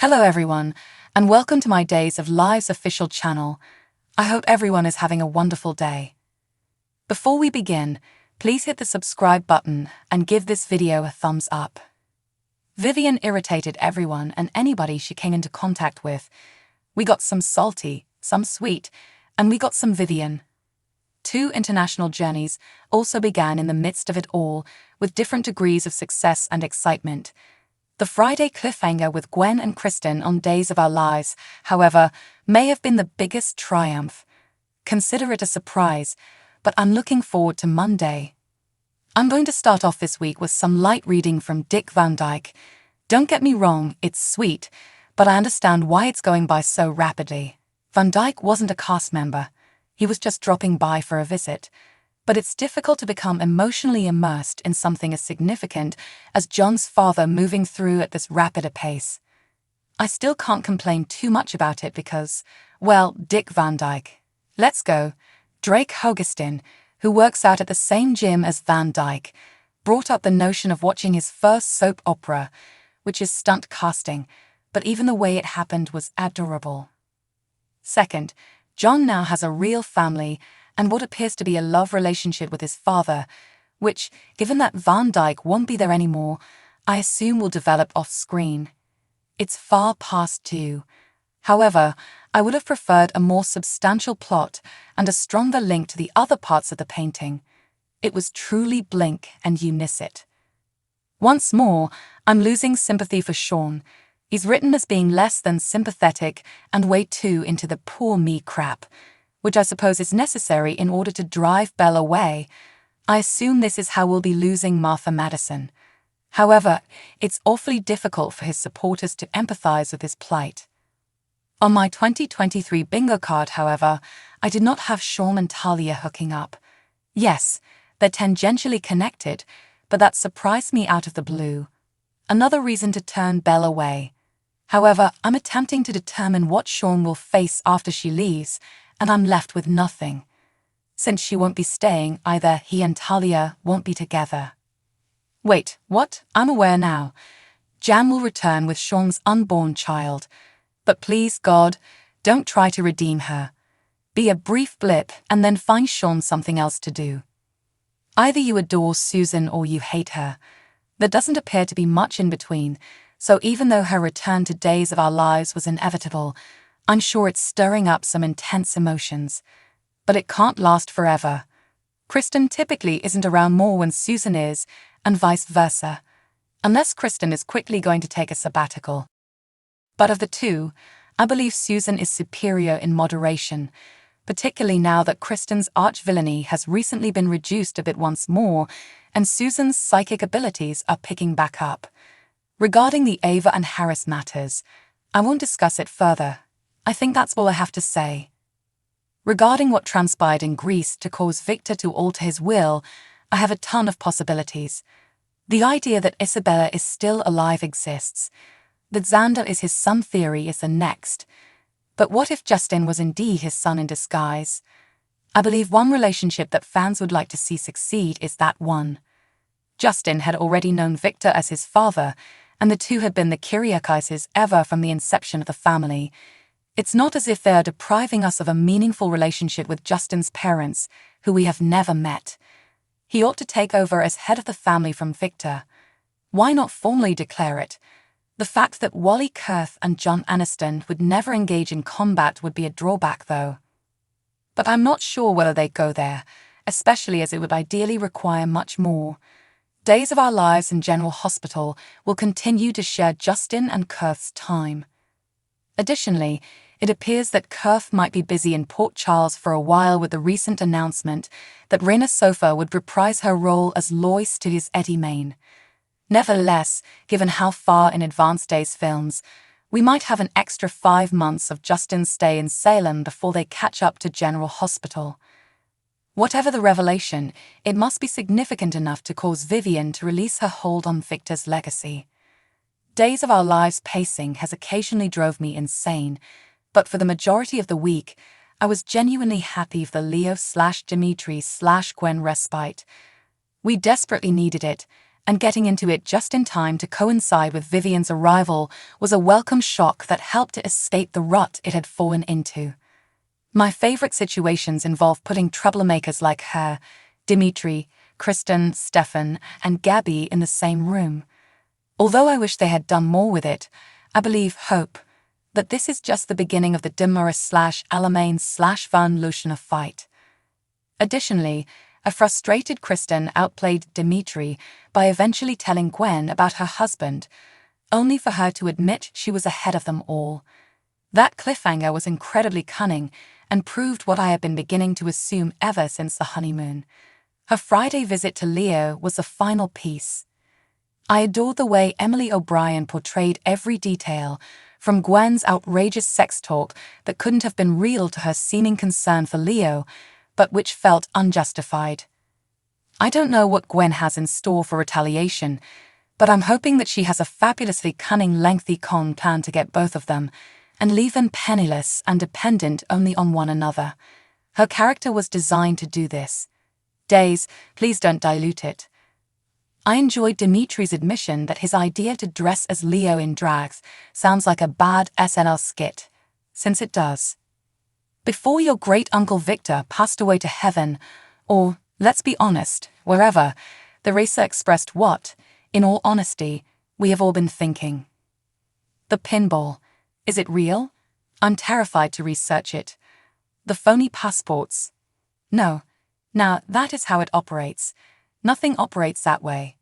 Hello everyone, and welcome to my Days of Lives official channel. I hope everyone is having a wonderful day. Before we begin, please hit the subscribe button and give this video a thumbs up. Vivienne irritated everyone and anybody she came into contact with. We got some salty, some sweet, and we got some Vivienne. Two international journeys also began in the midst of it all, with different degrees of success and excitement. The Friday cliffhanger with Gwen and Kristen on Days of Our Lives, however, may have been the biggest triumph. Consider it a surprise, but I'm looking forward to Monday. I'm going to start off this week with some light reading from Dick Van Dyke. Don't get me wrong, it's sweet, but I understand why it's going by so rapidly. Van Dyke wasn't a cast member. He was just dropping by for a visit. But it's difficult to become emotionally immersed in something as significant as John's father moving through at this rapid a pace. I still can't complain too much about it because, well, Dick Van Dyke. Let's go. Drake Hogestyn, who works out at the same gym as Van Dyke, brought up the notion of watching his first soap opera, which is stunt casting, but even the way it happened was adorable. Second, John now has a real family and what appears to be a love relationship with his father, which, given that Van Dyke won't be there anymore, I assume will develop off-screen. It's far past due. However, I would have preferred a more substantial plot and a stronger link to the other parts of the painting. It was truly Blink and you miss it. Once more, I'm losing sympathy for Sean. He's written as being less than sympathetic and way too into the poor me crap, which I suppose is necessary in order to drive Belle away. I assume this is how we'll be losing Martha Madison. However, it's awfully difficult for his supporters to empathize with his plight. On my 2023 bingo card, however, I did not have Sean and Talia hooking up. Yes, they're tangentially connected, but that surprised me out of the blue. Another reason to turn Belle away. However, I'm attempting to determine what Sean will face after she leaves, and I'm left with nothing. Since she won't be staying, either he and Talia won't be together. Wait, what? I'm aware now. Jan will return with Sean's unborn child. But please, God, don't try to redeem her. Be a brief blip and then find Sean something else to do. Either you adore Susan or you hate her. There doesn't appear to be much in between, so even though her return to Days of Our Lives was inevitable, I'm sure it's stirring up some intense emotions. But it can't last forever. Kristen typically isn't around more when Susan is, and vice versa. Unless Kristen is quickly going to take a sabbatical. But of the two, I believe Susan is superior in moderation, particularly now that Kristen's arch-villainy has recently been reduced a bit once more, and Susan's psychic abilities are picking back up. Regarding the Ava and Harris matters, I won't discuss it further. I think that's all I have to say. Regarding what transpired in Greece to cause Victor to alter his will, I have a ton of possibilities. The idea that Isabella is still alive exists. That Xander is his son theory is the next. But what if Justin was indeed his son in disguise? I believe one relationship that fans would like to see succeed is that one. Justin had already known Victor as his father, and the two had been the Kyriakaises ever from the inception of the family. It's not as if they are depriving us of a meaningful relationship with Justin's parents, who we have never met. He ought to take over as head of the family from Victor. Why not formally declare it? The fact that Wally Kurth and John Aniston would never engage in combat would be a drawback, though. But I'm not sure whether they'd go there, especially as it would ideally require much more. Days of Our Lives and General Hospital will continue to share Justin and Kurth's time. Additionally, it appears that Kurth might be busy in Port Charles for a while with the recent announcement that Rena Sofa would reprise her role as Lois to his Eddie Main. Nevertheless, given how far in advance Days films, we might have an extra 5 months of Justin's stay in Salem before they catch up to General Hospital. Whatever the revelation, it must be significant enough to cause Vivienne to release her hold on Victor's legacy. Days of Our Lives pacing has occasionally drove me insane, but for the majority of the week, I was genuinely happy with the Leo/Dimitri/Gwen respite. We desperately needed it, and getting into it just in time to coincide with Vivian's arrival was a welcome shock that helped it escape the rut it had fallen into. My favorite situations involve putting troublemakers like her, Dimitri, Kristen, Stefan, and Gabby in the same room. Although I wish they had done more with it, I hope that this is just the beginning of the Dimura/Alamein/Van Luciana fight. Additionally, a frustrated Kristen outplayed Dimitri by eventually telling Gwen about her husband, only for her to admit she was ahead of them all. That cliffhanger was incredibly cunning and proved what I had been beginning to assume ever since the honeymoon. Her Friday visit to Leo was the final piece. I adored the way Emily O'Brien portrayed every detail, from Gwen's outrageous sex talk that couldn't have been real to her seeming concern for Leo, but which felt unjustified. I don't know what Gwen has in store for retaliation, but I'm hoping that she has a fabulously cunning, lengthy con plan to get both of them, and leave them penniless and dependent only on one another. Her character was designed to do this. Days, please don't dilute it. I enjoyed Dimitri's admission that his idea to dress as Leo in drags sounds like a bad SNL skit, since it does. Before your great-uncle Victor passed away to heaven, or, let's be honest, wherever, the racer expressed what, in all honesty, we have all been thinking. The pinball. Is it real? I'm terrified to research it. The phony passports. No. Now, that is how it operates. Nothing operates that way.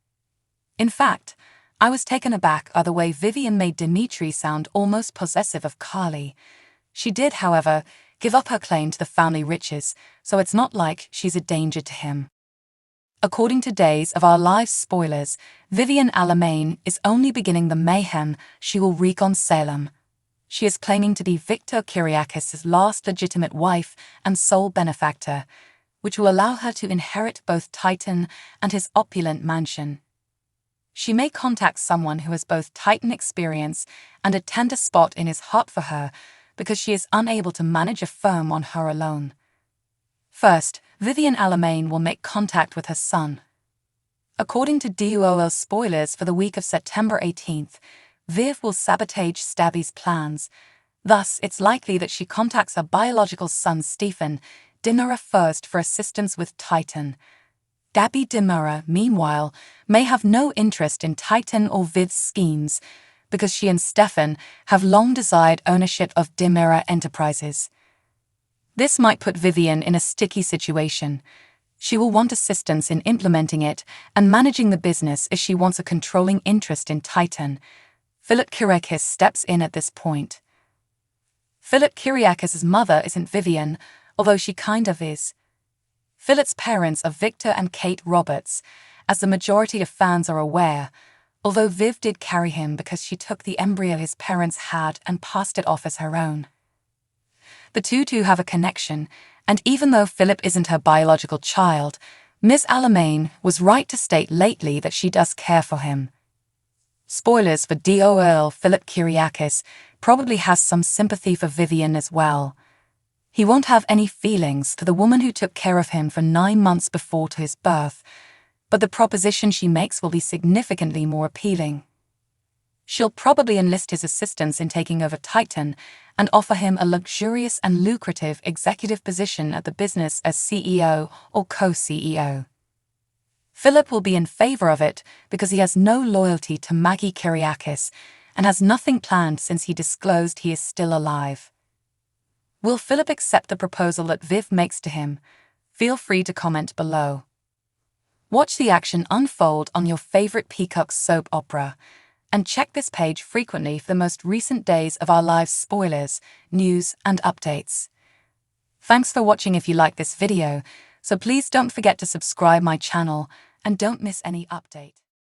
In fact, I was taken aback by the way Vivian made Dimitri sound almost possessive of Carly. She did, however, give up her claim to the family riches, so it's not like she's a danger to him. According to Days of Our Lives spoilers, Vivian Alamein is only beginning the mayhem she will wreak on Salem. She is claiming to be Victor Kiriakis' last legitimate wife and sole benefactor, which will allow her to inherit both Titan and his opulent mansion. She may contact someone who has both Titan experience and a tender spot in his heart for her, because she is unable to manage a firm on her alone. First, Vivian Alamein will make contact with her son. According to DOOL spoilers for the week of September 18th, Viv will sabotage Stabby's plans. Thus, it's likely that she contacts her biological son Stephen Dimura first for assistance with Titan. Gabby Dimura, meanwhile, may have no interest in Titan or Viv's schemes, because she and Stefan have long desired ownership of Dimura Enterprises. This might put Vivian in a sticky situation. She will want assistance in implementing it and managing the business as she wants a controlling interest in Titan. Philip Kiriakis steps in at this point. Philip Kiriakis' mother isn't Vivian, although she kind of is. Philip's parents are Victor and Kate Roberts, as the majority of fans are aware, although Viv did carry him because she took the embryo his parents had and passed it off as her own. The two have a connection, and even though Philip isn't her biological child, Miss Alamein was right to state lately that she does care for him. Spoilers for DOL: Philip Kiriakis probably has some sympathy for Vivian as well. He won't have any feelings for the woman who took care of him for 9 months before to his birth, but the proposition she makes will be significantly more appealing. She'll probably enlist his assistance in taking over Titan and offer him a luxurious and lucrative executive position at the business as CEO or co-CEO. Philip will be in favor of it because he has no loyalty to Maggie Kiriakis and has nothing planned since he disclosed he is still alive. Will Philip accept the proposal that Viv makes to him? Feel free to comment below. Watch the action unfold on your favorite Peacock soap opera, and check this page frequently for the most recent Days of Our Lives spoilers, news, and updates. Thanks for watching. If you like this video, so please don't forget to subscribe my channel and don't miss any update.